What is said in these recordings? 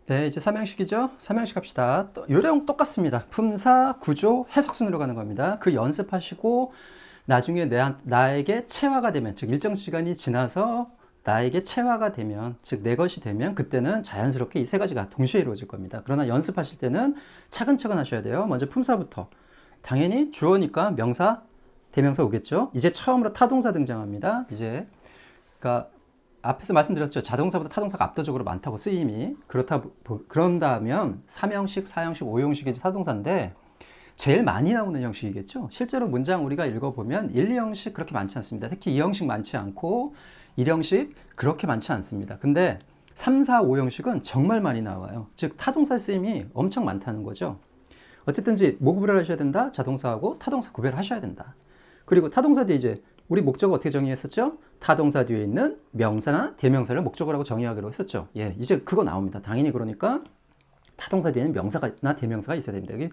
네, 이제 삼형식이죠? 삼형식 합시다. 요령 똑같습니다. 품사, 구조, 해석순으로 가는 겁니다. 그 연습하시고 나중에 나에게 체화가 되면, 즉 일정 시간이 지나서 나에게 체화가 되면, 즉 내 것이 되면 그때는 자연스럽게 이 세 가지가 동시에 이루어질 겁니다. 그러나 연습하실 때는 차근차근 하셔야 돼요. 먼저 품사부터. 당연히 주어니까 명사, 대명사 오겠죠? 이제 처음으로 타동사 등장합니다. 이제 그러니까 앞에서 말씀드렸죠. 자동사보다 타동사가 압도적으로 많다고 쓰임이. 그런다면 3형식, 4형식, 5형식이 타동사인데 제일 많이 나오는 형식이겠죠. 실제로 문장 우리가 읽어보면 1, 2형식 그렇게 많지 않습니다. 특히 2형식 많지 않고 1형식 그렇게 많지 않습니다. 근데 3, 4, 5형식은 정말 많이 나와요. 즉 타동사 쓰임이 엄청 많다는 거죠. 어쨌든지 뭐 구별을 하셔야 된다? 자동사하고 타동사 구별을 하셔야 된다. 그리고 타동사 뒤에 이제 우리 목적어 어떻게 정의했었죠? 타동사 뒤에 있는 명사나 대명사를 목적어라고 정의하기로 했었죠. 예, 이제 그거 나옵니다. 당연히 그러니까 타동사 뒤에는 명사나 대명사가 있어야 됩니다. 여기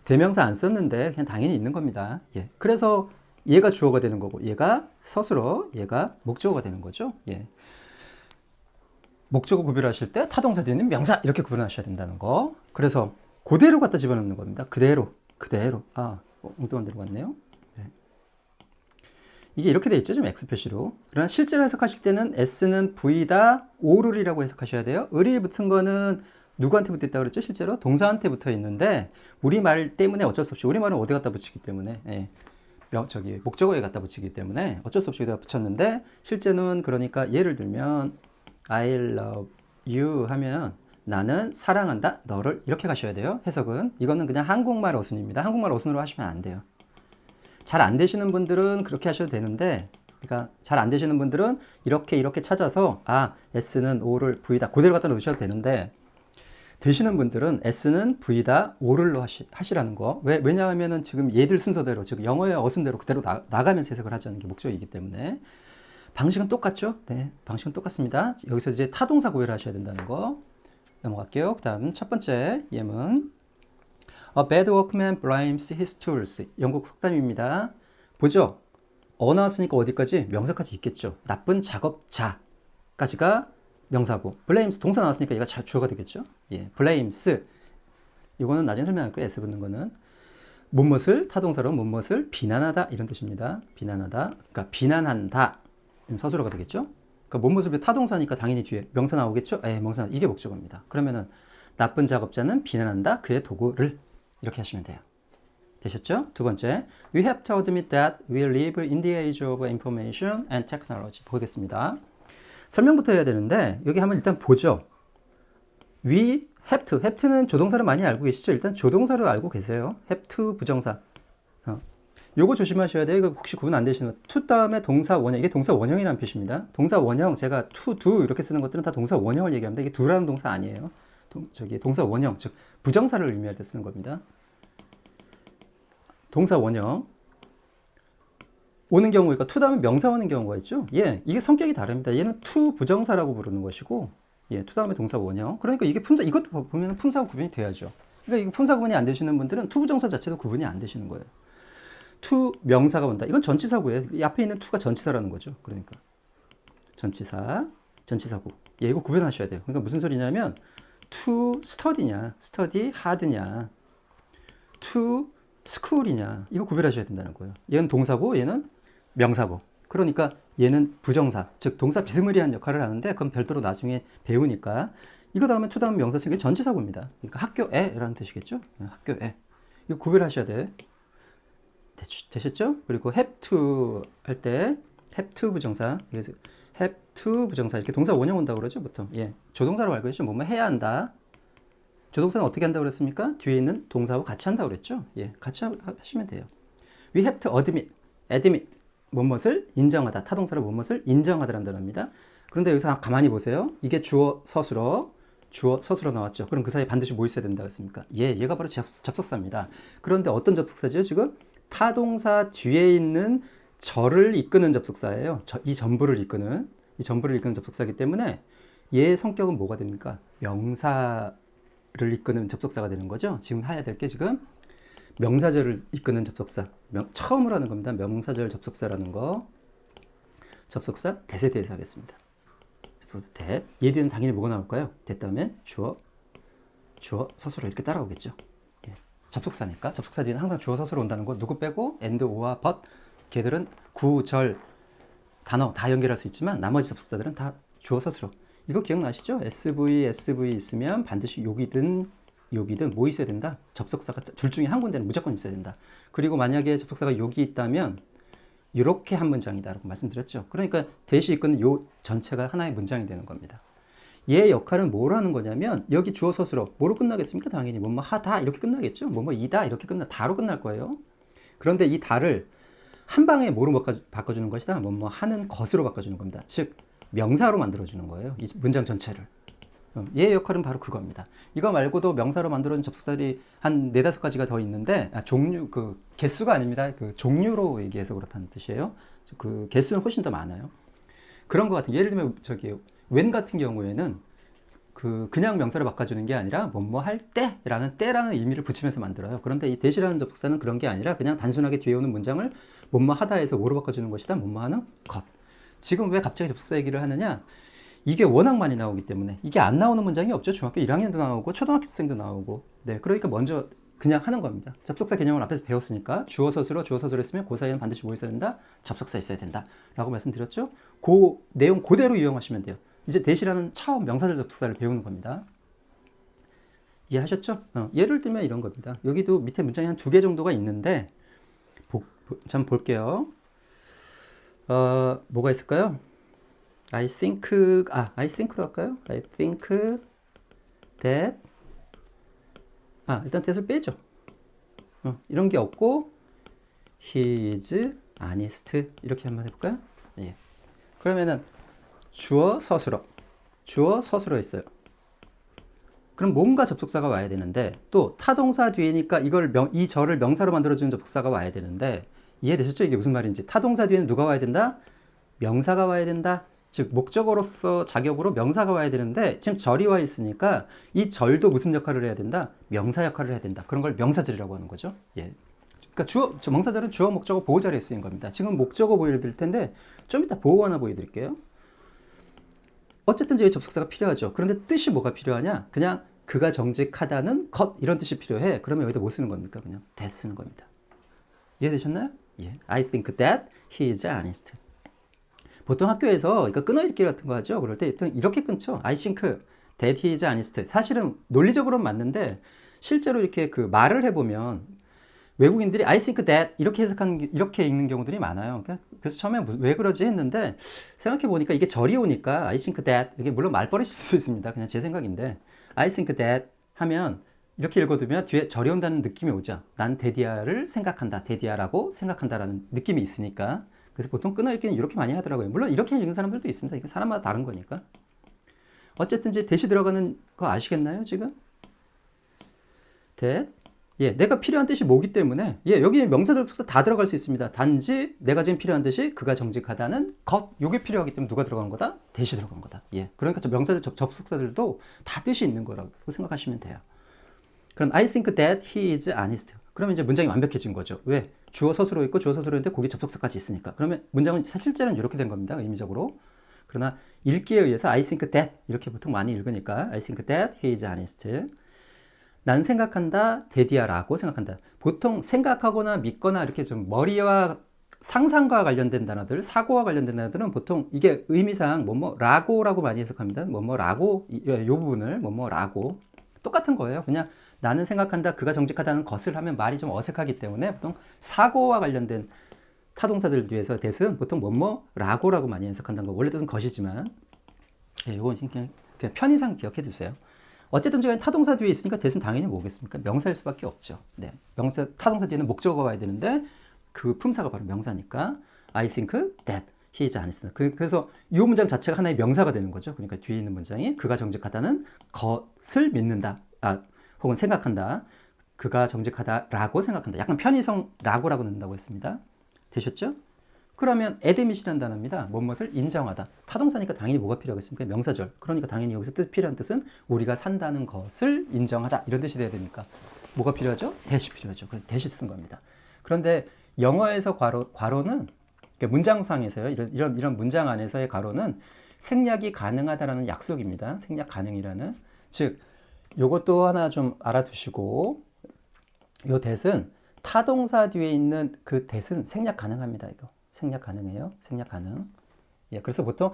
대명사 안 썼는데 그냥 당연히 있는 겁니다. 예, 그래서 얘가 주어가 되는 거고 얘가 서술어, 얘가 목적어가 되는 거죠. 예. 목적어 구별하실 때 타동사 뒤에는 명사 이렇게 구별하셔야 된다는 거. 그래서 그대로 갖다 집어넣는 겁니다. 그대로. 엉뚱한 데로 갔네요. 네. 이게 이렇게 돼 있죠. 좀 X 표시로. 그러나 실제로 해석하실 때는 S는 V다, 오를이라고 해석하셔야 돼요. 을이 붙은 거는 누구한테 붙어 있다고 그랬죠? 실제로 동사한테 붙어 있는데 우리말 때문에 어쩔 수 없이 우리말은 어디 갖다 붙이기 때문에 목적어에 갖다 붙이기 때문에 어쩔 수 없이 여기다 붙였는데 실제는 그러니까 예를 들면 I love you 하면 나는 사랑한다 너를 이렇게 가셔야 돼요. 해석은 이거는 그냥 한국말 어순입니다. 한국말 어순으로 하시면 안 돼요. 잘 안 되시는 분들은 그렇게 하셔도 되는데 그러니까 잘 안 되시는 분들은 이렇게 찾아서 S는 O를 V다 그대로 갖다 놓으셔도 되는데 되시는 분들은 S는 V다 O를로 하시라는 거. 왜냐하면은 지금 얘들 순서대로 즉 영어의 어순대로 그대로 나가면서 해석을 하자는 게 목적이기 때문에 방식은 똑같죠? 네, 방식은 똑같습니다. 여기서 이제 타동사 구별을 하셔야 된다는 거 넘어갈게요. 그 다음 첫 번째 예문 A bad workman blames his tools. 영국 속담입니다. 보죠? 나왔으니까 어디까지? 명사까지 있겠죠. 나쁜 작업자까지가 명사고 blames 동사 나왔으니까 얘가 주어가 되겠죠. 예, blames 이거는 나중에 설명할 거예요. S 붙는 거는 무엇을 타동사로 무엇을 비난하다 이런 뜻입니다. 비난하다. 그러니까 비난한다. 서술어가 되겠죠. 그러니까 무엇을 타동사니까 당연히 뒤에 명사 나오겠죠. 명사 이게 목적어입니다. 그러면은 나쁜 작업자는 비난한다 그의 도구를 이렇게 하시면 돼요. 되셨죠? 두 번째, We have to admit that we live in the age of information and technology. 보겠습니다. 설명부터 해야 되는데 여기 한번 일단 보죠. We have to는 조동사를 많이 알고 계시죠? 일단 조동사를 알고 계세요. have to 부정사. 요거 조심하셔야 돼요. 이거 혹시 구분 안 되시는 to 다음에 동사 원형. 이게 동사 원형이라는 뜻입니다. 동사 원형 제가 to, do 이렇게 쓰는 것들은 다 동사 원형을 얘기합니다. 이게 do라는 동사 아니에요. 동사 원형 즉 부정사를 의미할 때 쓰는 겁니다. 동사 원형 오는 경우가 to 다음에 명사 오는 경우가 있죠. 예, 이게 성격이 다릅니다. 얘는 to 부정사라고 부르는 것이고, 예, to 다음에 동사 원형. 그러니까 이게 품사 이것도 보면 품사가 구분이 돼야죠. 그러니까 이거 품사 구분이 안 되시는 분들은 to 부정사 자체도 구분이 안 되시는 거예요. to 명사가 온다. 이건 전치사고예요. 이 앞에 있는 to가 전치사라는 거죠. 그러니까 전치사고. 예, 이거 구분하셔야 돼요. 그러니까 무슨 소리냐면 to study냐, study hard냐, to school이냐 이거 구별하셔야 된다는 거예요. 얘는 동사고 얘는 명사고. 그러니까 얘는 부정사, 즉 동사 비스무리한 역할을 하는데 그건 별도로 나중에 배우니까 이거 다음에 to 다음 명사 쓰는 게 전치사고입니다. 그러니까 학교에라는 뜻이겠죠. 학교에 이거 구별하셔야 돼. 되셨죠? 그리고 have to 할 때 have to 부정사 그래서 have to 부정사 이렇게 동사 원형 온다고 그러죠 보통. 예, 조동사로 알고 계시죠? 뭐뭐 해야 한다. 조동사는 어떻게 한다고 그랬습니까? 뒤에 있는 동사하고 같이 한다고 그랬죠? 예, 같이 하시면 돼요. We have to admit 무엇을 인정하다. 타동사로 무엇을 인정하다라는 단어입니다. 그런데 여기서 가만히 보세요. 이게 주어 서술어 나왔죠. 그럼 그 사이에 반드시 뭐 있어야 된다고 했습니까? 얘가 바로 접속사입니다. 그런데 어떤 접속사죠? 지금 타동사 뒤에 있는 절을 이끄는 접속사예요. 이 전부를 이끄는 접속사이기 때문에 얘의 성격은 뭐가 됩니까? 명사를 이끄는 접속사가 되는 거죠. 지금 해야 될 게 지금 명사절을 이끄는 접속사. 처음으로 하는 겁니다. 명사절 접속사라는 거. 접속사 대세 대해서 하겠습니다. 접속사 대. 얘 뒤에는 당연히 뭐가 나올까요? 됐다면 주어 주어 서술어 이렇게 따라오겠죠. 예. 접속사니까 접속사 뒤에는 항상 주어 서술어 온다는 거. 누구 빼고 and, or와 but 걔들은 구, 절, 단어 다 연결할 수 있지만 나머지 접속사들은 다 주어 서술어. 이거 기억나시죠? SV 있으면 반드시 여기든 뭐 있어야 된다? 접속사가 둘 중에 한 군데는 무조건 있어야 된다. 그리고 만약에 접속사가 여기 있다면 이렇게 한 문장이다라고 말씀드렸죠. 그러니까 대시 이끄는 요 전체가 하나의 문장이 되는 겁니다. 얘의 역할은 뭘 하는 거냐면 여기 주어 서술어 뭐로 끝나겠습니까? 당연히 뭐뭐 하다 이렇게 끝나겠죠. 뭐뭐 이다 이렇게 다로 끝날 거예요. 그런데 이 다를 한 방에 뭐로 바꿔주는 것이다? 뭐뭐 하는 것으로 바꿔주는 겁니다. 즉 명사로 만들어주는 거예요. 이 문장 전체를. 얘의 역할은 바로 그겁니다. 이거 말고도 명사로 만들어진 접속사들이 한 4-5가지가 더 있는데 종류 개수가 아닙니다. 그 종류로 얘기해서 그렇다는 뜻이에요. 그 개수는 훨씬 더 많아요. 그런 것 같은 예를 들면 저기 when 같은 경우에는 그냥 명사를 바꿔주는 게 아니라 뭐뭐 할 때라는 의미를 붙이면서 만들어요. 그런데 이 대시라는 접속사는 그런 게 아니라 그냥 단순하게 뒤에 오는 문장을 뭐뭐 하다에서 뭐로 바꿔주는 것이다. 뭐뭐 하는 것. 지금 왜 갑자기 접속사 얘기를 하느냐? 이게 워낙 많이 나오기 때문에 이게 안 나오는 문장이 없죠. 중학교 1학년도 나오고 초등학생도 나오고. 네, 그러니까 먼저 그냥 하는 겁니다. 접속사 개념을 앞에서 배웠으니까 주어 서술어 했으면 그 사이에는 반드시 뭐 있어야 된다? 접속사 있어야 된다 라고 말씀드렸죠. 그 내용 그대로 이용하시면 돼요. 이제 대시라는 처음 명사절 접속사를 배우는 겁니다. 이해하셨죠? 예를 들면 이런 겁니다. 여기도 밑에 문장이 한 2개 정도가 있는데 잠깐 볼게요. 뭐가 있을까요? I think로 할까요? I think that 일단 that을 빼죠. 이런 게 없고 he is honest 이렇게 한번 해볼까요? 예. 그러면은 주어 서술어 있어요. 그럼 뭔가 접속사가 와야 되는데 또 타동사 뒤에니까 이 절을 명사로 만들어주는 접속사가 와야 되는데 이해되셨죠? 이게 무슨 말인지. 타동사 뒤에는 누가 와야 된다? 명사가 와야 된다. 즉 목적어로서 자격으로 명사가 와야 되는데 지금 절이 와 있으니까 이 절도 무슨 역할을 해야 된다? 명사 역할을 해야 된다. 그런 걸 명사절이라고 하는 거죠. 예. 그러니까 명사절은 주어, 목적어, 보호 자리에 쓰인 겁니다. 지금 목적어 보여드릴 텐데 좀 이따 보호 하나 보여드릴게요. 어쨌든 저희 접속사가 필요하죠. 그런데 뜻이 뭐가 필요하냐? 그냥 그가 정직하다는 것 이런 뜻이 필요해. 그러면 여기다 뭐 쓰는 겁니까? 그냥 that 쓰는 겁니다. 이해되셨나요? 예. I think that he is honest. 보통 학교에서 그러니까 끊어읽기 같은 거 하죠. 그럴 때 이렇게 끊죠. I think that he is honest. 사실은 논리적으로는 맞는데 실제로 이렇게 말을 해보면 외국인들이 I think that 이렇게 읽는 경우들이 많아요. 그래서 처음에 왜 그러지 했는데 생각해보니까 이게 절이 오니까 I think that 이게 물론 말버릇일 수도 있습니다. 그냥 제 생각인데 I think that 하면 이렇게 읽어두면 뒤에 절이 온다는 느낌이 오죠. 난 데디아를 생각한다. 데디아라고 생각한다라는 느낌이 있으니까. 그래서 보통 끊어읽기는 이렇게 많이 하더라고요. 물론 이렇게 읽는 사람들도 있습니다. 이게 사람마다 다른 거니까. 어쨌든 이제 대시 들어가는 거 아시겠나요, 지금? that. 예, 내가 필요한 뜻이 뭐기 때문에 여기 명사절 접속사 다 들어갈 수 있습니다. 단지 내가 지금 필요한 뜻이 그가 정직하다는 것 요게 필요하기 때문에 누가 들어간 거다? 대시 들어간 거다. 예, 그러니까 명사절 접속사들도 다 뜻이 있는 거라고 생각하시면 돼요. 그럼 I think that he is honest. 그러면 이제 문장이 완벽해진 거죠. 왜? 주어 서술어 있고 주어 서술어인데 거기 접속사까지 있으니까. 그러면 문장은 실제로는 이렇게 된 겁니다. 의미적으로. 그러나 읽기에 의해서 I think that 이렇게 보통 많이 읽으니까 I think that he is honest. 난 생각한다, 데디아라고 생각한다. 보통 생각하거나 믿거나 이렇게 좀 머리와 상상과 관련된 단어들, 사고와 관련된 단어들은 보통 이게 의미상 뭐뭐라고라고 많이 해석합니다. 뭐뭐라고 이 부분을 뭐뭐라고 똑같은 거예요. 그냥 나는 생각한다, 그가 정직하다는 것을 하면 말이 좀 어색하기 때문에 보통 사고와 관련된 타동사들 뒤에서 대신 보통 뭐뭐라고라고 많이 해석한다는 거. 원래 뜻은 것이지만 이건 그냥 편의상 기억해 두세요. 어쨌든 제가 타동사 뒤에 있으니까 대신 당연히 뭐겠습니까? 명사일 수밖에 없죠. 네, 타동사 뒤에는 목적어가 와야 되는데 그 품사가 바로 명사니까 I think that he is honest. 그래서 이 문장 자체가 하나의 명사가 되는 거죠. 그러니까 뒤에 있는 문장이 그가 정직하다는 것을 믿는다. 혹은 생각한다. 그가 정직하다라고 생각한다. 약간 편의성 라고라고 넣는다고 했습니다. 되셨죠? 그러면 admit이라는 단어입니다. 무엇을 인정하다. 타동사니까 당연히 뭐가 필요하겠습니까? 명사절. 그러니까 당연히 여기서 필요한 뜻은 우리가 산다는 것을 인정하다. 이런 뜻이 돼야 되니까 뭐가 필요하죠? that이 필요하죠. 그래서 that이 쓴 겁니다. 그런데 영어에서 괄호는 문장상에서요. 이런 문장 안에서의 괄호는 생략이 가능하다라는 약속입니다. 생략 가능이라는. 즉 요것도 하나 좀 알아두시고, 요 that은 타동사 뒤에 있는 그 that은 생략 가능합니다. 이거 생략 가능해요. 생략 가능. 예, 그래서 보통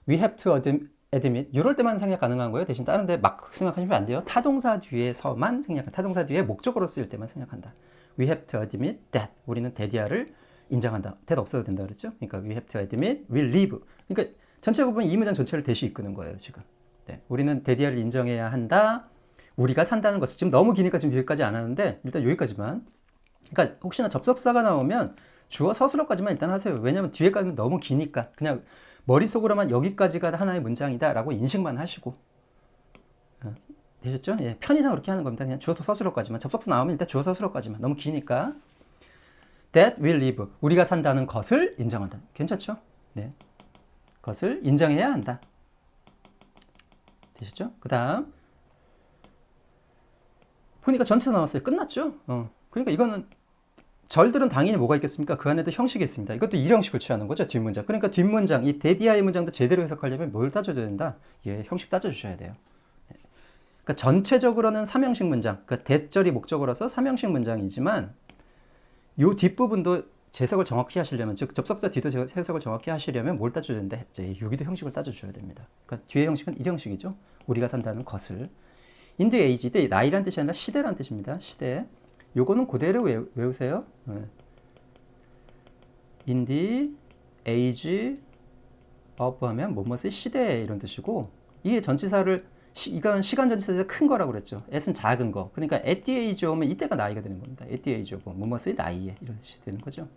we have to admit 이럴 때만 생략 가능한 거예요. 대신 다른 데 막 생략하시면 안 돼요. 타동사 뒤에서만 생략, 타동사 뒤에 목적어로 쓰일 때만 생략한다. We have to admit that. 우리는 데디아를 인정한다. that 없어도 된다 그랬죠? 그러니까 we have to admit we live. 그러니까 전체적으로 보면 이 문장 전체를 that이 이끄는 거예요, 지금. 네, 우리는 데디아를 인정해야 한다. 우리가 산다는 것을 지금 너무 기니까 지금 여기까지 안 하는데 일단 여기까지만. 그러니까 혹시나 접속사가 나오면 주어 서술어까지만 일단 하세요. 왜냐면 뒤에까지는 너무 기니까 그냥 머릿속으로만 여기까지가 하나의 문장이다 라고 인식만 하시고. 되셨죠? 예, 편의상 그렇게 하는 겁니다. 그냥 주어 서술어까지만. 접속사 나오면 일단 주어 서술어까지만. 너무 기니까. That we live. 우리가 산다는 것을 인정한다. 괜찮죠? 네. 것을 인정해야 한다. 되셨죠? 그 다음 보니까 전치사 나왔어요. 끝났죠? 그러니까 이거는 절들은 당연히 뭐가 있겠습니까? 그 안에도 형식이 있습니다. 이것도 일형식을 취하는 거죠. 뒷문장. 그러니까 뒷문장, 이 데디아의 문장도 제대로 해석하려면 뭘 따져줘야 된다? 예, 형식 따져주셔야 돼요. 그러니까 전체적으로는 삼형식 문장, 그러니까 대절이 목적어라서 삼형식 문장이지만 이 뒷부분도 재석을 정확히 하시려면, 즉 접속사 뒤도 해석을 정확히 하시려면 뭘 따져줘야 된다 했죠. 여기도 형식을 따져줘야 됩니다. 그러니까 뒤의 형식은 일형식이죠. 우리가 산다는 것을. 인드 에이지, 나이란 뜻이 아니라 시대란 뜻입니다. 시대. 요거는 그대로 외우세요. 인디 에이지 of 하면 뭐뭐의 시대 이런 뜻이고, 이게 전치사를 이건 시간 전치사에서 큰 거라고 그랬죠. at은 작은 거. 그러니까 at the age of면 이때가 나이가 되는 겁니다. at the age of 뭐뭐의 나이에 이런 뜻이 되는 거죠.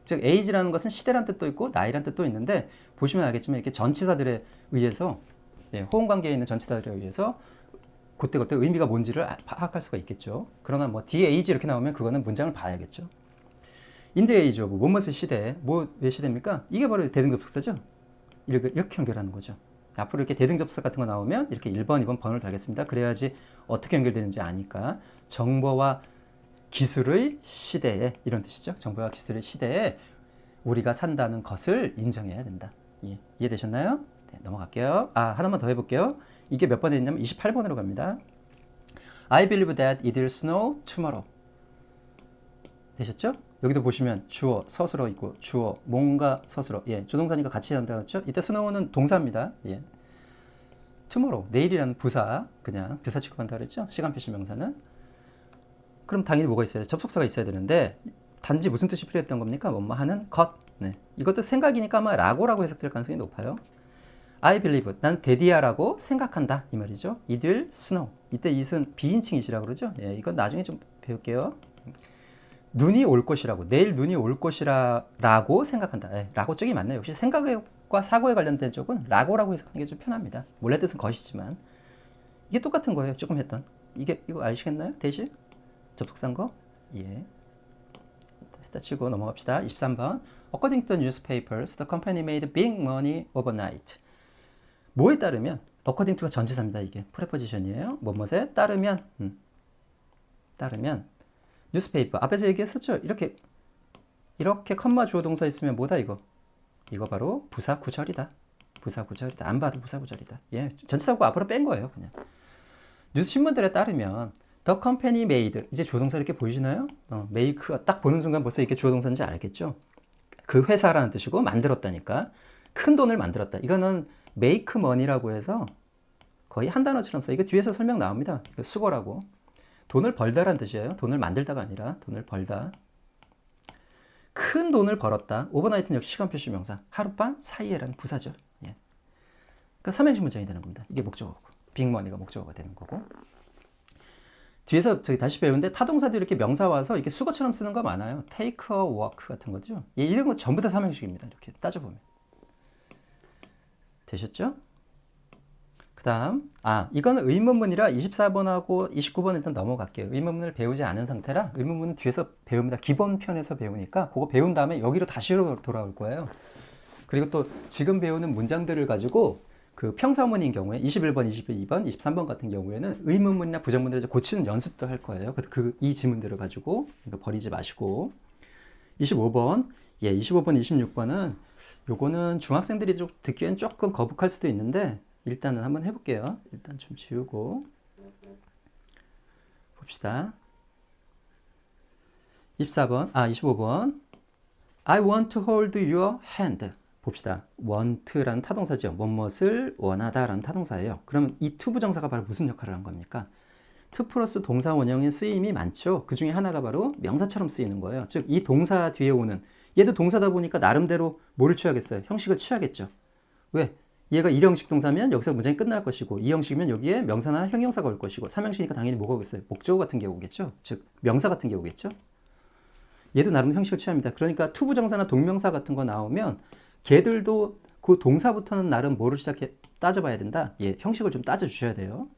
즉 age라는 것은 시대란 뜻도 있고 나이란 뜻도 있는데 보시면 알겠지만 이렇게 전치사들에 의해서 호응 관계에 있는 전치사들에 의해서 그때 의미가 뭔지를 파악할 수가 있겠죠. 그러나 뭐 the age 이렇게 나오면 그거는 문장을 봐야겠죠. in the age of 뭐뭐의 시대, 왜 시대입니까? 이게 바로 대등접속사죠. 이렇게 연결하는 거죠. 앞으로 이렇게 대등접속 같은 거 나오면 이렇게 1번, 2번 번호를 달겠습니다. 그래야지 어떻게 연결되는지 아니까. 정보와 기술의 시대에 이런 뜻이죠. 정보와 기술의 시대에 우리가 산다는 것을 인정해야 된다. 예, 이해되셨나요? 네, 넘어갈게요. 하나만 더 해볼게요. 이게 몇 번에 있냐면 28번으로 갑니다. I believe that it will snow tomorrow. 되셨죠? 여기도 보시면 주어, 서술어 있고 주어, 뭔가 서술어. 예, 조동사니까 같이 한다 그랬죠? 이때 snow는 동사입니다. 예. tomorrow, 내일이라는 부사, 그냥 부사 취급한다 그랬죠? 시간 표시 명사는. 그럼 당연히 뭐가 있어야 돼? 접속사가 있어야 되는데 단지 무슨 뜻이 필요했던 겁니까? 뭐뭐 하는 것. 네. 이것도 생각이니까 아마 라고라고 해석될 가능성이 높아요. I believe, 난 데디아라고 생각한다 이 말이죠. It will snow. 이때 it은 비인칭이시라고 그러죠. 예, 이건 나중에 좀 배울게요. 눈이 올 것이라고, 내일 눈이 올 것이라고 생각한다. 예, 라고 쪽이 맞네요. 역시 생각과 사고에 관련된 쪽은 라고라고 해석하는 게 좀 편합니다. 원래 뜻은 것이지만 이게 똑같은 거예요. 조금 했던. 이거 아시겠나요? 대신 접속사인 거? 예. 했다 치고 넘어갑시다. 23번. According to the newspapers, the company made big money overnight. 뭐에 따르면, according to가 전치사입니다. 이게 프레포지션이에요. 뭐뭐에 따르면, 따르면 뉴스페이퍼 앞에서 얘기했었죠. 이렇게 컴마 주어 동사 있으면 뭐다 이거? 이거 바로 부사 구절이다. 부사 구절이다. 안 봐도 부사 구절이다. 예, 전치사고 앞으로 뺀 거예요, 그냥. 뉴스 신문들에 따르면 The company made, 이제 주어 동사 이렇게 보이시나요? make가 딱 보는 순간 벌써 이게 주어 동사인지 알겠죠? 그 회사라는 뜻이고 만들었다니까. 큰 돈을 만들었다. 이거는 make money라고 해서 거의 한 단어처럼 써. 이거 뒤에서 설명 나옵니다. 이거 수거라고. 돈을 벌다라는 뜻이에요. 돈을 만들다가 아니라 돈을 벌다. 큰 돈을 벌었다. 오버나이트는 역시 시간 표시 명사. 하룻밤 사이에라는 부사죠. 예. 그러니까 삼형식 문장이 되는 겁니다. 이게 목적어고. 빅머니가 목적어가 되는 거고. 뒤에서 저기 다시 배우는데 타동사도 이렇게 명사 와서 이렇게 수거처럼 쓰는 거 많아요. take a walk 같은 거죠. 예, 이런 거 전부 다 삼형식입니다. 이렇게 따져보면. 되셨죠? 그 다음, 이거는 의문문이라 24번하고 29번 일단 넘어갈게요. 의문문을 배우지 않은 상태라 의문문은 뒤에서 배웁니다. 기본 편에서 배우니까 그거 배운 다음에 여기로 다시 돌아올 거예요. 그리고 또 지금 배우는 문장들을 가지고 그 평사문인 경우에 21번, 22번, 23번 같은 경우에는 의문문이나 부정문들을 이제 고치는 연습도 할 거예요. 이 지문들을 가지고 이거 버리지 마시고. 25번, 25번, 26번은 요거는 중학생들이 좀 듣기엔 조금 거북할 수도 있는데 일단은 한번 해볼게요. 일단 좀 지우고 봅시다. 25번. I want to hold your hand. 봅시다. want라는 타동사죠. 무엇을 원하다라는 타동사예요. 그럼 이 to 부정사가 바로 무슨 역할을 한 겁니까? to 플러스 동사 원형의 쓰임이 많죠. 그 중에 하나가 바로 명사처럼 쓰이는 거예요. 즉, 이 동사 뒤에 오는, 얘도 동사다 보니까 나름대로 뭐를 취하겠어요? 형식을 취하겠죠. 왜? 얘가 1형식 동사면 여기서 문장이 끝날 것이고 2형식이면 여기에 명사나 형용사가 올 것이고 3형식이니까 당연히 뭐가 오겠어요? 목적어 같은 게 오겠죠. 즉, 명사 같은 게 오겠죠. 얘도 나름 형식을 취합니다. 그러니까 to 부정사나 동명사 같은 거 나오면 걔들도 그 동사부터는 나름 뭐를 따져봐야 된다? 예, 형식을 좀 따져주셔야 돼요.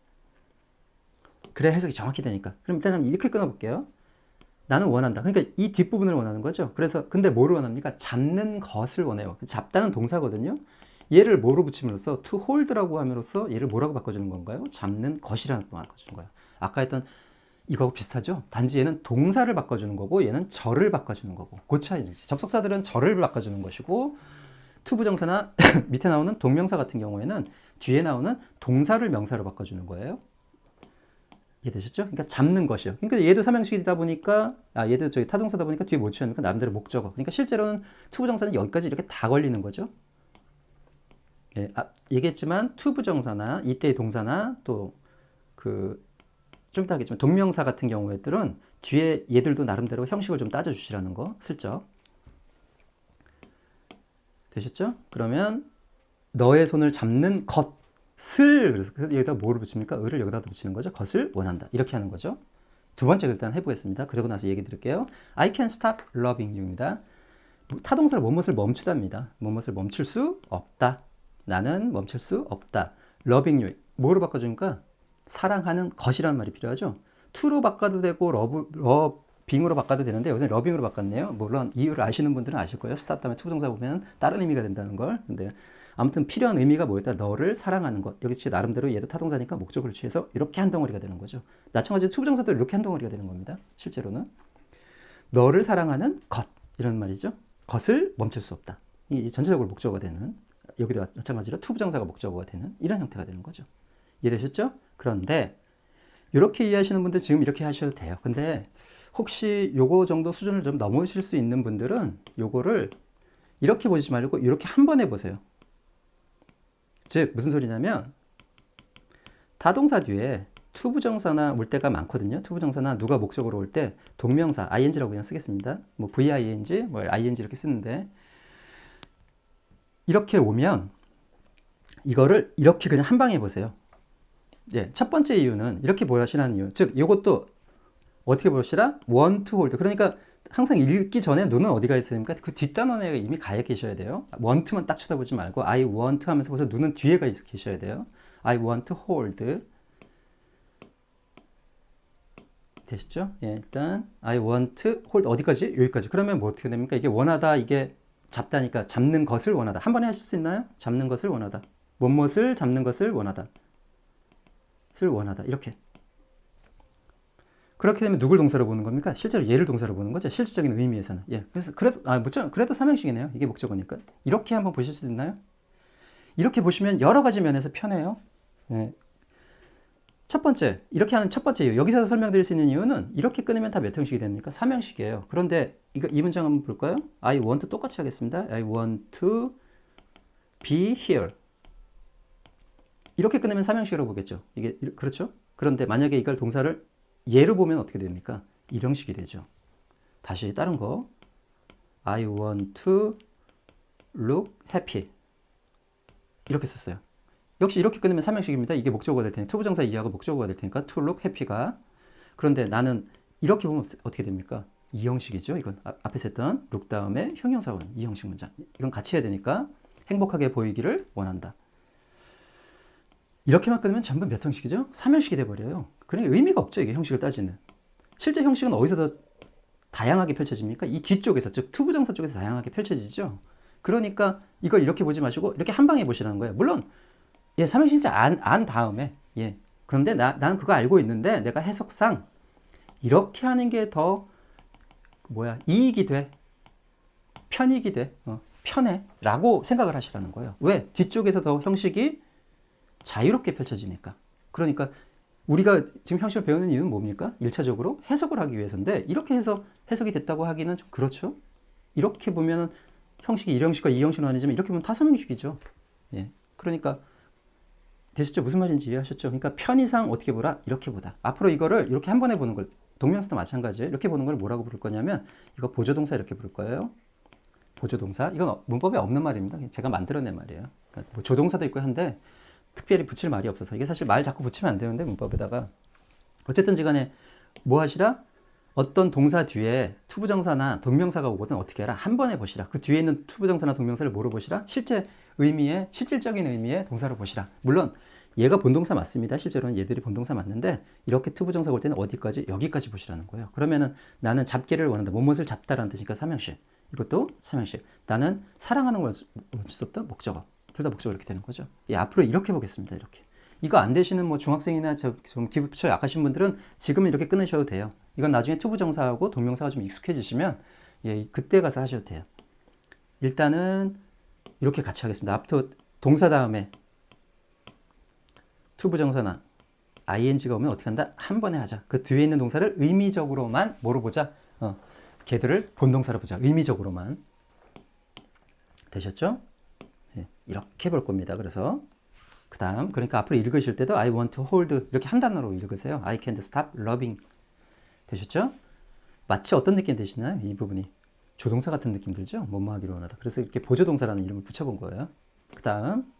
그래야 해석이 정확히 되니까. 그럼 일단 이렇게 끊어볼게요. 나는 원한다. 그러니까 이 뒷부분을 원하는 거죠. 그래서 근데 뭐를 원합니까? 잡는 것을 원해요. 잡다는 동사거든요. 얘를 뭐로 붙임으로써 to hold라고 함으로써 얘를 뭐라고 바꿔주는 건가요? 잡는 것이라는 거 바꿔주는 거예요. 아까 했던 이거하고 비슷하죠? 단지 얘는 동사를 바꿔주는 거고 얘는 절을 바꿔주는 거고 그 차이지. 접속사들은 절을 바꿔주는 것이고 to 부정사나 밑에 나오는 동명사 같은 경우에는 뒤에 나오는 동사를 명사로 바꿔주는 거예요. 이해되셨죠? 그러니까 잡는 것이요. 그러니까 얘도 삼형식이다 보니까 얘도 저희 타동사다 보니까 뒤에 못 취하니까 나름대로 목적어. 그러니까 실제로는 to 부정사는 여기까지 이렇게 다 걸리는 거죠. 예, 얘기했지만 to 부정사나 이때의 동사나 또 좀 이따 하겠지만 동명사 같은 경우에들은 뒤에 얘들도 나름대로 형식을 좀 따져주시라는 거 슬쩍. 되셨죠? 그러면 너의 손을 잡는 것을, 그래서 여기다 뭐를 붙입니까? 을을 여기다 붙이는 거죠. 것을 원한다. 이렇게 하는 거죠. 두 번째 일단 해보겠습니다. 그러고 나서 얘기 드릴게요. I can stop loving you입니다. 타동사를 무엇을 멈추다입니다. 무엇을 멈출 수 없다. 나는 멈출 수 없다. loving you. 뭐로 바꿔주니까? 사랑하는 것이라는 말이 필요하죠. to로 바꿔도 되고 러빙으로 바꿔도 되는데 여기서 러빙으로 바꿨네요. 물론 이유를 아시는 분들은 아실 거예요. stop 다음에 to 부정사 보면 다른 의미가 된다는 걸. 근데 아무튼 필요한 의미가 뭐였다? 너를 사랑하는 것. 여기 나름대로 얘도 타동사니까 목적을 취해서 이렇게 한 덩어리가 되는 거죠. 마찬가지로 to 부정사도 이렇게 한 덩어리가 되는 겁니다. 실제로는 너를 사랑하는 것 이런 말이죠. 것을 멈출 수 없다. 이 전체적으로 목적어가 되는, 여기도 마찬가지로 to 부정사가 목적어가 되는 이런 형태가 되는 거죠. 이해되셨죠? 그런데 이렇게 이해하시는 분들 지금 이렇게 하셔도 돼요. 근데 혹시 요거 정도 수준을 좀 넘으실 수 있는 분들은 요거를 이렇게 보지 말고 이렇게 한 번 해보세요. 즉 무슨 소리냐면 타동사 뒤에 to 부정사나 올 때가 많거든요. to 부정사나 누가 목적으로 올 때 동명사 ing라고 그냥 쓰겠습니다. 뭐 v-ing, 뭐 ing 이렇게 쓰는데 이렇게 오면 이거를 이렇게 그냥 한 방에 해보세요. 예, 첫 번째 이유는 이렇게 보시라는 이유. 즉, 이것도 어떻게 보시라? want to hold. 그러니까 항상 읽기 전에 눈은 어디가 있습니까? 그 뒷단원에 이미 가 계셔야 돼요. want만 딱 쳐다보지 말고 I want 하면서 벌써 눈은 뒤에 가 계셔야 돼요. I want to hold. 되시죠? 예, 일단 I want to hold 어디까지? 여기까지. 그러면 뭐 어떻게 됩니까? 이게 원하다, 이게 잡다니까 잡는 것을 원하다. 한 번에 하실 수 있나요? 잡는 것을 원하다. 무엇을 잡는 것을 원하다. 원하다. 이렇게. 그렇게 되면 누굴 동사로 보는 겁니까? 실제로 얘를 동사로 보는 거죠. 실질적인 의미에서는. 예. 그래서 그래도 삼형식이네요. 이게 목적어니까. 이렇게 한번 보실 수 있나요? 이렇게 보시면 여러 가지 면에서 편해요. 예. 첫 번째, 이렇게 하는 첫 번째 이유. 여기서 설명드릴 수 있는 이유는 이렇게 끊으면 다 몇 형식이 됩니까? 3형식이에요. 그런데 이 문장 한번 볼까요? I want 똑같이 하겠습니다. I want to be here. 이렇게 끊으면 3형식이라고 보겠죠. 이게 그렇죠? 그런데 만약에 이걸 동사를 예로 보면 어떻게 됩니까? 1형식이 되죠. 다시 다른 거. I want to look happy. 이렇게 썼어요. 역시 이렇게 끊으면 3형식입니다. 이게 목적어가 될 테니까, to 부정사 이하가 목적어가 될 테니까 to look happy가. 그런데 나는 이렇게 보면 어떻게 됩니까? 2형식이죠. 이건 앞에서 했던 look 다음에 형용사원 2형식 문장. 이건 같이 해야 되니까 행복하게 보이기를 원한다. 이렇게만 끊으면 전부 몇 형식이죠? 3형식이 돼버려요. 그러니까 의미가 없죠. 이게 형식을 따지는. 실제 형식은 어디서 더 다양하게 펼쳐집니까? 이 뒤쪽에서, 즉 to 부정사 쪽에서 다양하게 펼쳐지죠. 그러니까 이걸 이렇게 보지 마시고 이렇게 한 방에 보시라는 거예요. 물론 예, 삼형식인지 안 다음에 예. 그런데 나는 그거 알고 있는데 내가 해석상 이렇게 하는 게 더 이익이 돼. 편익이 돼. 편해. 라고 생각을 하시라는 거예요. 왜? 뒤쪽에서 더 형식이 자유롭게 펼쳐지니까. 그러니까 우리가 지금 형식을 배우는 이유는 뭡니까? 1차적으로 해석을 하기 위해서인데 이렇게 해서 해석이 됐다고 하기는 좀 그렇죠. 이렇게 보면은 형식이 1형식과 2형식은 아니지만 이렇게 보면 타성형식이죠. 예. 그러니까 되셨죠? 무슨 말인지 이해하셨죠? 그러니까 편의상 어떻게 보라? 이렇게 보다. 앞으로 이거를 이렇게 한 번에 보는 걸 동명사도 마찬가지예요. 이렇게 보는 걸 뭐라고 부를 거냐면 이거 보조동사 이렇게 부를 거예요. 보조동사. 이건 문법에 없는 말입니다. 제가 만들어낸 말이에요. 그러니까 뭐 조동사도 있고 한데 특별히 붙일 말이 없어서 이게 사실 말 자꾸 붙이면 안 되는데 문법에다가 어쨌든지 간에 뭐 하시라? 어떤 동사 뒤에 투부정사나 동명사가 오거든 어떻게 해라? 한 번에 보시라. 그 뒤에 있는 투부정사나 동명사를 뭐로 보시라? 실질적인 의미의 동사로 보시라. 물론 얘가 본동사 맞습니다. 실제로는 얘들이 본동사 맞는데 이렇게 투부정사 올 때는 어디까지? 여기까지 보시라는 거예요. 그러면은 나는 잡기를 원한다. 무엇을 잡다라는 뜻이니까 삼형식. 이것도 삼형식. 나는 사랑하는 걸 멈출 수 없다. 목적어. 둘 다 목적어 이렇게 되는 거죠. 예, 앞으로 이렇게 보겠습니다. 이렇게. 이거 안 되시는 뭐 중학생이나 좀 기부처 약하신 분들은 지금 이렇게 끊으셔도 돼요. 이건 나중에 투부정사하고 동명사가 좀 익숙해지시면 예, 그때 가서 하셔도 돼요. 일단은 이렇게 같이 하겠습니다. 앞으로 동사 다음에 투부정사나 ing가 오면 어떻게 한다? 한 번에 하자. 그 뒤에 있는 동사를 의미적으로만 뭐로 보자? 걔들을 본동사로 보자. 의미적으로만. 되셨죠? 예, 이렇게 볼 겁니다. 그래서 그 다음 그러니까 앞으로 읽으실 때도 I want to hold 이렇게 한 단어로 읽으세요. I can't stop loving. 되셨죠? 마치 어떤 느낌 드시나요? 이 부분이 조동사 같은 느낌 들죠? 뭐뭐 하기로 원하다. 그래서 이렇게 보조동사라는 이름을 붙여본 거예요. 그 다음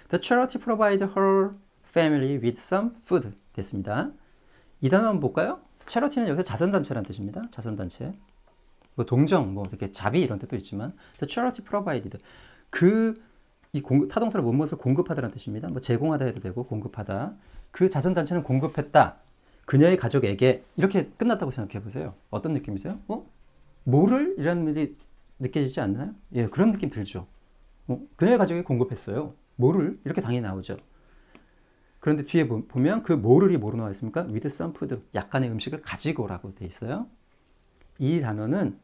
The charity provided her family with some food. 됐습니다. 이 단어 한번 볼까요? charity는 여기서 자선단체라는 뜻입니다. 자선단체. 뭐 동정, 뭐 이렇게 자비 이런 뜻도 있지만 The charity provided. 이 타동사를 무엇을 공급하다라는 뜻입니다. 뭐 제공하다 해도 되고 공급하다. 그 자선단체는 공급했다. 그녀의 가족에게 이렇게 끝났다고 생각해 보세요. 어떤 느낌이세요? 뭐를? 이라는 말이 느껴지지 않나요? 예, 그런 느낌 들죠. 그녀의 가족에게 공급했어요. 뭐를? 이렇게 당연히 나오죠. 그런데 뒤에 보면 그 뭐를이 뭐로 나와 있습니까? with some food. 약간의 음식을 가지고라고 돼 있어요. 이 단어는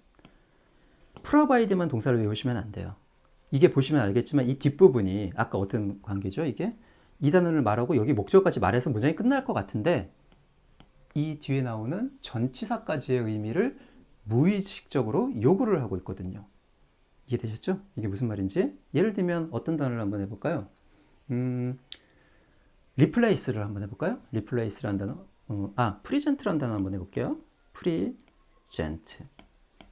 provide만 동사를 외우시면 안 돼요. 이게 보시면 알겠지만 이 뒷부분이 아까 어떤 관계죠? 이게 이 단어를 말하고 여기 목적어까지 말해서 문장이 끝날 것 같은데 이 뒤에 나오는 전치사까지의 의미를 무의식적으로 요구를 하고 있거든요. 이해되셨죠? 이게 무슨 말인지? 예를 들면 어떤 단어를 한번 해볼까요? replace를 한번 해볼까요? replace라는 단어. present라는 단어 한번 해볼게요. present.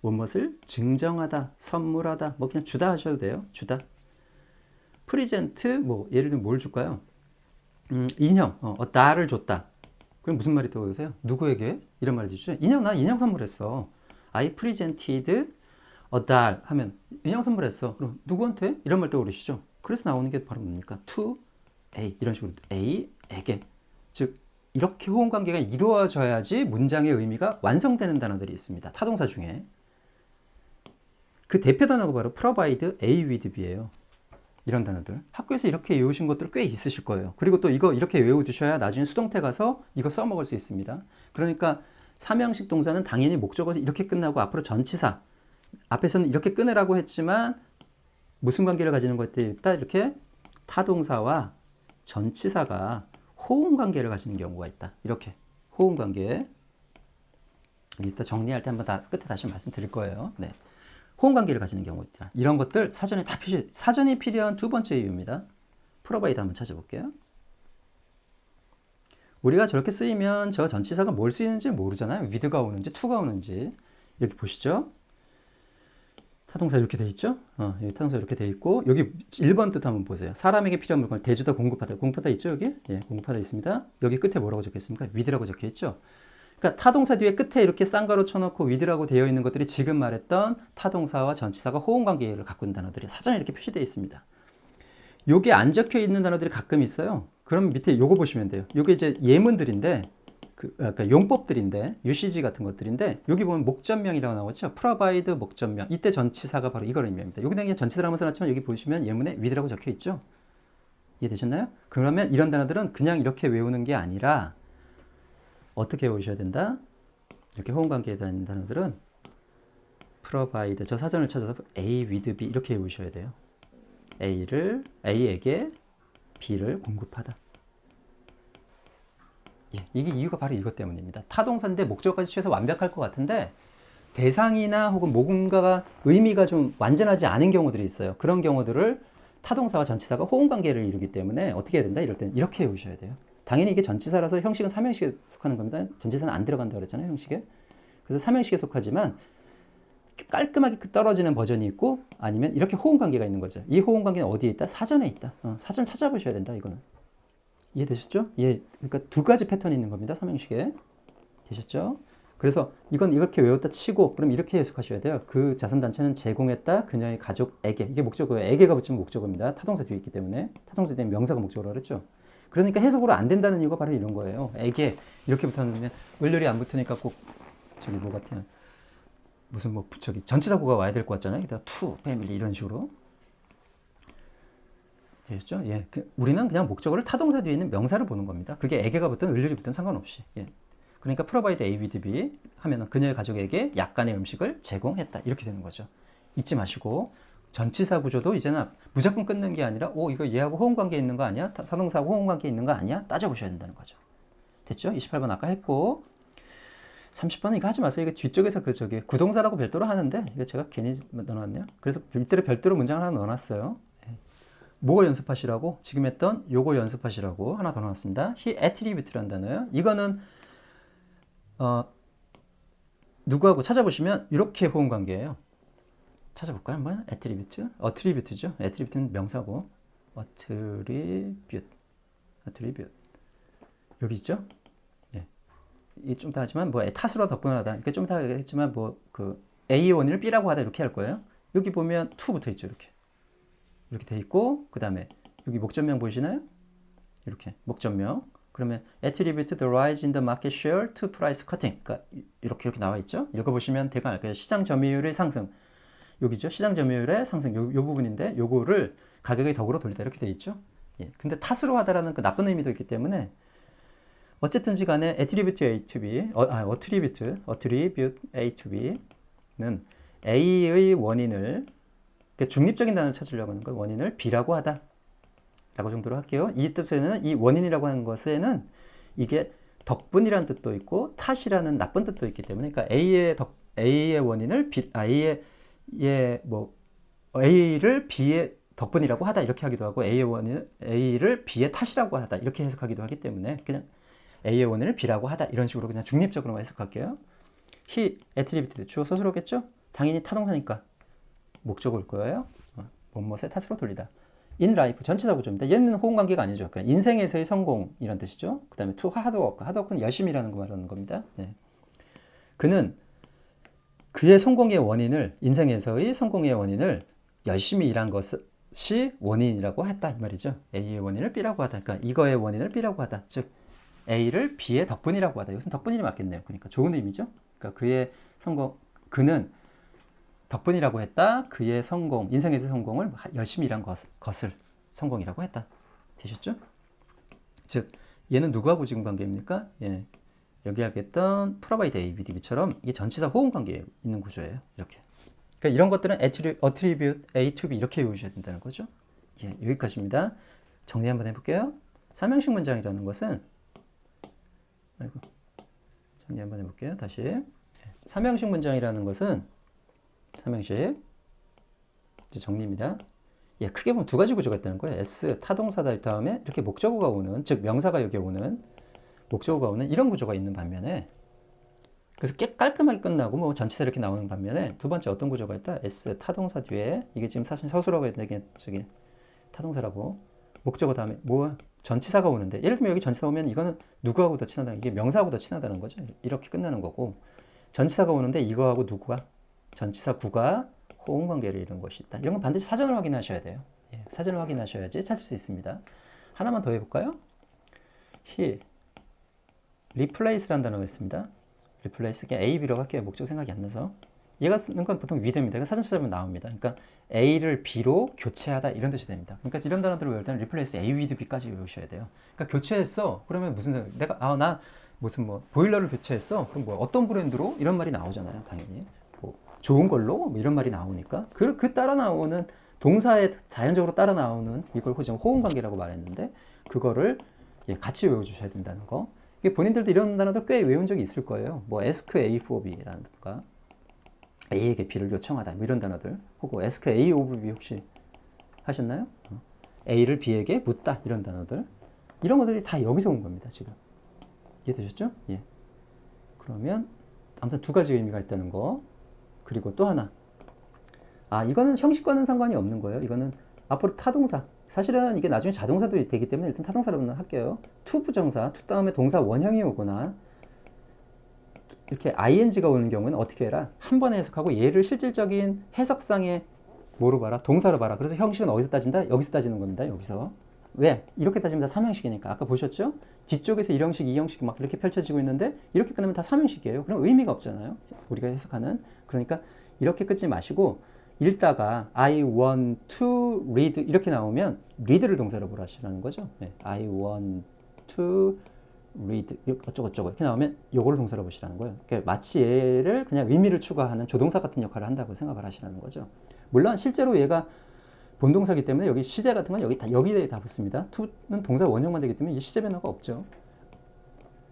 무엇을 증정하다, 선물하다, 뭐 그냥 주다 하셔도 돼요. 주다. present, 뭐 예를 들면 뭘 줄까요? 인형, 나를 줬다. 그럼 무슨 말이 떠오르세요? 누구에게? 이런 말이 되죠. 나 인형 선물했어. I presented a doll 하면 인형 선물했어. 그럼 누구한테? 이런 말 떠오르시죠? 그래서 나오는 게 바로 뭡니까? to A 이런 식으로 A에게. 즉 이렇게 호응 관계가 이루어져야지 문장의 의미가 완성되는 단어들이 있습니다. 타동사 중에. 그 대표 단어가 바로 provide A with B예요. 이런 단어들. 학교에서 이렇게 외우신 것들 꽤 있으실 거예요. 그리고 또 이거 이렇게 외워두셔야 나중에 수동태 가서 이거 써먹을 수 있습니다. 그러니까 삼형식 동사는 당연히 목적어서 이렇게 끝나고 앞으로 전치사. 앞에서는 이렇게 끊으라고 했지만 무슨 관계를 가지는 것들이 있다? 이렇게 타동사와 전치사가 호응 관계를 가지는 경우가 있다. 이렇게 호응 관계. 이따 정리할 때 한번 끝에 다시 말씀드릴 거예요. 네. 호응 관계를 가지는 경우가 있다. 이런 것들 사전이 필요한 두 번째 이유입니다. 프로바이드 한번 찾아볼게요. 우리가 저렇게 쓰이면 저 전치사가 뭘 쓰이는지 모르잖아요. with가 오는지 to가 오는지. 이렇게 보시죠. 타동사 이렇게 돼 있죠? 여기 타동사 이렇게 돼 있고 여기 1번 뜻 한번 보세요. 사람에게 필요한 물건을 대주다 공급하다. 공급하다 있죠 여기? 예, 공급하다 있습니다. 여기 끝에 뭐라고 적혀 있습니까? with라고 적혀 있죠? 그러니까 타동사 뒤에 끝에 이렇게 쌍가로 쳐놓고 with라고 되어 있는 것들이 지금 말했던 타동사와 전치사가 호응 관계를 갖고 있는 단어들이 사전에 이렇게 표시되어 있습니다. 요게 안 적혀 있는 단어들이 가끔 있어요. 그럼 밑에 요거 보시면 돼요. 요게 이제 예문들인데 그러니까 용법들인데 UCG 같은 것들인데 여기 보면 목전명이라고 나오죠. provide 목전명. 이때 전치사가 바로 이걸 의미합니다. 여기 그냥 전치사를 한번 써놨지만 여기 보시면 예문에 with라고 적혀 있죠. 이해되셨나요? 그러면 이런 단어들은 그냥 이렇게 외우는 게 아니라 어떻게 외우셔야 된다? 이렇게 호응 관계에 대한 단어들은 provide 저 사전을 찾아서 A with B 이렇게 외우셔야 돼요. A에게 B를 공급하다. 예, 이게 이유가 바로 이것 때문입니다. 타동사인데 목적어까지 취해서 완벽할 것 같은데 대상이나 혹은 뭔가가 의미가 좀 완전하지 않은 경우들이 있어요. 그런 경우들을 타동사와 전치사가 호응 관계를 이루기 때문에 어떻게 해야 된다? 이럴 때는 이렇게 외우셔야 돼요. 당연히 이게 전치사라서 형식은 삼형식에 속하는 겁니다. 전치사는 안 들어간다고 그랬잖아요, 형식에. 그래서 삼형식에 속하지만 깔끔하게 떨어지는 버전이 있고 아니면 이렇게 호응 관계가 있는 거죠. 이 호응 관계는 어디에 있다? 사전에 있다. 사전 찾아보셔야 된다, 이거는. 이해되셨죠? 예, 그러니까 두 가지 패턴이 있는 겁니다, 삼형식에. 되셨죠? 그래서 이건 이렇게 외웠다 치고 그럼 이렇게 해석하셔야 돼요. 그 자선단체는 제공했다 그녀의 가족에게. 이게 목적어예요. 에게가 붙이면 목적어입니다. 타동사 뒤에 있기 때문에. 타동사 뒤에 명사가 목적어라고 그랬죠. 그러니까 해석으로 안 된다는 이유가 바로 이런 거예요. 에게 이렇게 붙었는데 을열이 안 붙으니까 꼭 저기 뭐 같아요. 무슨 뭐 저기 전치사구가 와야 될 것 같잖아요. 여기다가 to, family 이런 식으로. 되셨죠? 예. 우리는 그냥 목적어를 타동사 뒤에 있는 명사를 보는 겁니다. 그게 에게가 붙든 을열이 붙든 상관없이. 예. 그러니까 provide A with B 하면은 그녀의 가족에게 약간의 음식을 제공했다. 이렇게 되는 거죠. 잊지 마시고 전치사 구조도 이제는 무조건 끊는 게 아니라 이거 얘하고 호응 관계 있는 거 아니야? 타동사하고 호응 관계 있는 거 아니야? 따져보셔야 된다는 거죠. 됐죠? 28번 아까 했고 30번은 이거 하지 마세요. 이거 뒤쪽에서 그 저기 구동사라고 별도로 하는데 이거 제가 괜히 넣어놨네요. 그래서 별도로 문장을 하나 넣어놨어요. 뭐가 연습하시라고? 지금 했던 요거 연습하시라고 하나 더 넣어놨습니다. he attribute라는 단어예요. 이거는 누구하고 찾아보시면 이렇게 호응 관계예요. 찾아볼까요? 한번? attribute죠. attribute는 명사고 attribute 여기 있죠? 예. 이 좀 더 하지만 뭐 탓으로 덧분하다. 그러니까 좀 더 했지만 뭐 그 A의 원인을 B라고 하다 이렇게 할 거예요. 여기 보면 to 붙어 있죠. 이렇게 돼 있고 그 다음에 여기 목적명 보이시나요? 이렇게 목적명. 그러면 attribute the rise in the market share to price cutting. 그러니까 이렇게 나와 있죠. 읽어보시면 대강 알 거예요. 시장 점유율의 상승. 여기죠. 시장 점유율의 상승. 요 부분인데 요거를 가격의 덕으로 돌리다 이렇게 돼 있죠. 예. 근데 탓으로 하다라는 그 나쁜 의미도 있기 때문에 어쨌든지 간에 attribute A to B, attribute A to B는 A의 원인을 그러니까 중립적인 단어를 찾으려고 하는 걸 원인을 B라고 하다. 라고 정도로 할게요. 이 뜻에는 이 원인이라고 하는 것에는 이게 덕분이라는 뜻도 있고 탓이라는 나쁜 뜻도 있기 때문에 그러니까 A의 원인을 A를 B의 덕분이라고 하다 이렇게 하기도 하고 A의 원인을 A를 B의 탓이라고 하다 이렇게 해석하기도 하기 때문에 그냥 A의 원인을 B라고 하다 이런 식으로 그냥 중립적으로만 해석할게요. he attributed 주어 서술어겠죠? 당연히 타동사니까 목적어일 거예요. 뭐뭐의 탓으로 돌리다. in life 전치사 구조입니다. 얘는 호응 관계가 아니죠. 그냥 인생에서의 성공 이런 뜻이죠. 그 다음에 to hard work, hard work는 열심히 일하는 거 말하는 겁니다. 네. 그는 그의 성공의 원인을 인생에서의 성공의 원인을 열심히 일한 것이 원인이라고 했다 이 말이죠. A의 원인을 B라고 하다. 그러니까 이거의 원인을 B라고 하다. 즉 A를 B의 덕분이라고 하다. 이것은 덕분이 맞겠네요. 그러니까 좋은 의미죠. 그러니까 그는 덕분이라고 했다. 그의 성공, 인생에서 성공을 열심히 일한 것을 성공이라고 했다. 되셨죠? 즉 얘는 누구하고 지금 관계입니까? 예. 여기 하겠던 provide A, B, D처럼 이게 전치사 호응 관계에 있는 구조예요. 이렇게. 그러니까 이런 것들은 attribute A to B 이렇게 외우셔야 된다는 거죠. 예, 여기까지입니다. 정리 한번 해볼게요. 삼형식 문장이라는 것은 정리 한번 해볼게요. 다시. 삼형식 문장이라는 것은 삼형식 이제 정리입니다. 예, 크게 보면 두 가지 구조가 있다는 거예요. S 타동사다 다음에 이렇게 목적어가 오는 즉 명사가 여기 오는 목적어가 오는 이런 구조가 있는 반면에 그래서 깔끔하게 끝나고 뭐 전치사 이렇게 나오는 반면에 두 번째 어떤 구조가 있다? S 타동사 뒤에 이게 지금 사실 서술어가 있는 저기 타동사라고 목적어 다음에 뭐 전치사가 오는데 예를 들면 여기 전치사 오면 이거는 누구하고 더 친하다 이게 명사하고 더 친하다는 거죠. 이렇게 끝나는 거고 전치사가 오는데 이거하고 누구가 전치사 구가 호응 관계를 이룬 것이 있다. 이런 건 반드시 사전을 확인하셔야 돼요. 예, 사전을 확인하셔야지 찾을 수 있습니다. 하나만 더 해볼까요? he replace라는 단어가 있습니다. replace 그냥 A, B로 할게요. 목적 생각이 안 나서 얘가 쓰는 건 보통 위대입니다. 이거 사전 찾아보면 나옵니다. 그러니까 A를 B로 교체하다 이런 뜻이 됩니다. 그러니까 이런 단어들을 외울 때는 replace A with B까지 외우셔야 돼요. 그러니까 교체했어. 그러면 무슨 내가 나 무슨 뭐 보일러를 교체했어. 그럼 뭐 어떤 브랜드로 이런 말이 나오잖아요. 당연히 뭐 좋은 걸로 뭐 이런 말이 나오니까 그 따라 나오는 동사에 자연적으로 따라 나오는 이걸 지금 호응 관계라고 말했는데 그거를 같이 외워주셔야 된다는 거. 이게 본인들도 이런 단어들 꽤 외운 적이 있을 거예요. 뭐 ask A for B라든가 A에게 B를 요청하다 뭐 이런 단어들, 혹은 ask A of B 혹시 하셨나요? A를 B에게 묻다 이런 단어들, 이런 것들이 다 여기서 온 겁니다. 지금 이해되셨죠? 예. 그러면 아무튼 두 가지 의미가 있다는 거. 그리고 또 하나, 이거는 형식과는 상관이 없는 거예요. 이거는 앞으로 타동사, 사실은 이게 나중에 자동사도 되기 때문에 일단 타동사로는 할게요. to 부정사, to 다음에 동사 원형이 오거나 이렇게 ing가 오는 경우는 어떻게 해라? 한 번에 해석하고 얘를 실질적인 해석상의 뭐로 봐라? 동사로 봐라. 그래서 형식은 어디서 따진다? 여기서 따지는 겁니다. 여기서. 왜? 이렇게 따지면 다 삼형식이니까. 아까 보셨죠? 뒤쪽에서 1형식, 2형식 막 이렇게 펼쳐지고 있는데 이렇게 끝나면 다 삼형식이에요. 그럼 의미가 없잖아요. 우리가 해석하는. 그러니까 이렇게 끊지 마시고 읽다가 I want to read 이렇게 나오면 read를 동사로 보라시라는 거죠. 네. I want to read 어쩌고저쩌고 이렇게 나오면 요거를 동사로 보시라는 거예요. 그러니까 마치 얘를 그냥 의미를 추가하는 조동사 같은 역할을 한다고 생각을 하시라는 거죠. 물론 실제로 얘가 본동사기 때문에 여기 시제 같은 건 여기에 다 붙습니다. to는 동사 원형만 되기 때문에 이 시제 변화가 없죠.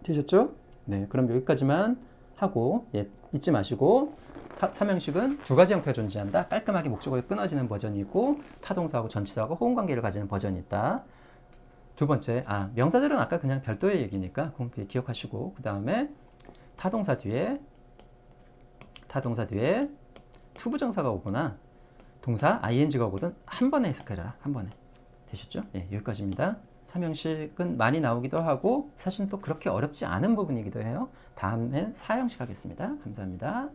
되셨죠? 네, 그럼 여기까지만 하고 잊지 마시고 삼형식은 두 가지 형태가 존재한다. 깔끔하게 목적어에 끊어지는 버전이 있고 타동사하고 전치사하고 호응 관계를 가지는 버전이 있다. 두 번째, 명사들은 아까 그냥 별도의 얘기니까 그렇게 기억하시고, 그 다음에 타동사 뒤에 투부정사가 오거나 동사 ing가 오거든 한 번에 해석해라. 한 번에. 되셨죠? 예, 여기까지입니다. 삼형식은 많이 나오기도 하고 사실은 또 그렇게 어렵지 않은 부분이기도 해요. 다음엔 사형식 하겠습니다. 감사합니다.